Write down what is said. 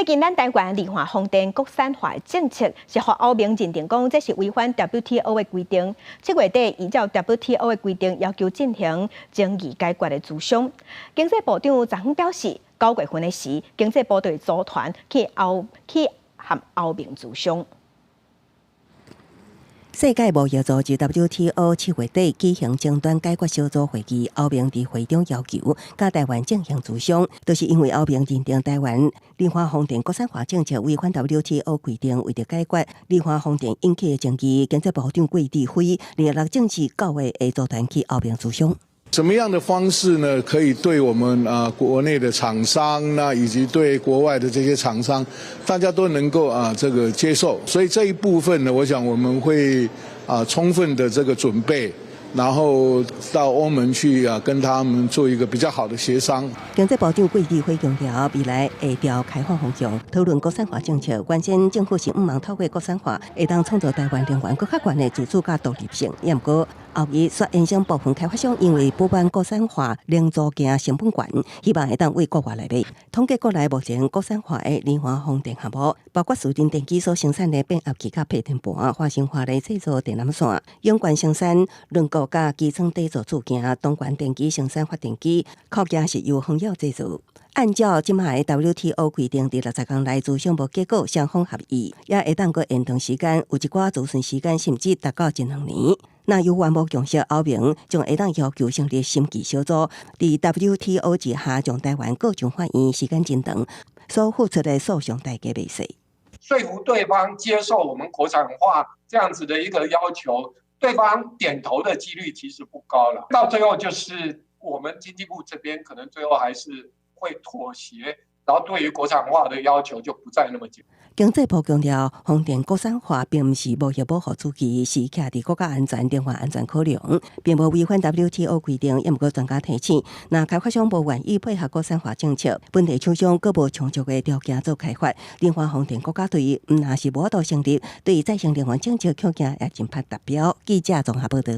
最近咱台湾离岸风电国产化政策是互欧盟认定讲这是违反 WTO 的规定。7月底依照 WTO 的规定要求进行争议解决的磋商。经济部长昨昏表示，9月份的时，经济部队组团去和欧盟磋商。世界贸易组织 WTO 7月底举行争端解决小组会议，欧盟伫会中要求甲台湾进行磋商，就是因为欧盟认定台湾离岸风电国产化政策违反 WTO 规定，为着解决离岸风电引起的争议，经济部长桂智慧26正式9月会组团去欧盟磋商。什么样的方式呢？可以对我们国内的厂商以及对国外的这些厂商，大家都能够这个接受。所以这一部分呢，我想我们会充分的这个准备。然后到欧盟去跟他们做一个比较好的协商。经济部长桂智慧强调，未来会朝开放方向讨论国产化政策。原先政府是唔茫透过国产化，会当创造台湾能源更较悬的自主甲独立性。也毋过，后日却影响部分开发商，因为补办国产化零组件成本悬，希望会当为国外来买。统计国内目前国产化的离岸风电项目，包括苏电电机所生产的变压器甲配电盘、华星化的制造电缆线、永冠生产轮毂甲基层底座组件，东莞电机生产发电机，壳件是由恒耀制造。按照即卖的 WTO 规定，伫60天内咨商无结果，双方合意，也会当个延长时间，有一寡咨询时间甚至达到1、2年。那有环保共识，欧盟将会当要求成立审计小组，伫 WTO 之下，将台湾各种法院时间真长，所付出的诉讼代价袂细。说服对方接受我们国产化这样子的一个要求，对方点头的几率其实不高了。到最后就是我们经济部这边可能最后还是会妥协，然后对于国产化的要求就不再那么紧。经济部强调，风电国产化并不是贸易保护主义，是徛伫国家安全、能源安全考量，并无违反 WTO 规定。也毋过专家提醒，若开发商无愿意配合国产化政策，本地厂商佫无充足的条件做开发，能源风电国家队毋但是无法度成立，对再生能源政策恐惊也真歹达标。记者综合报道。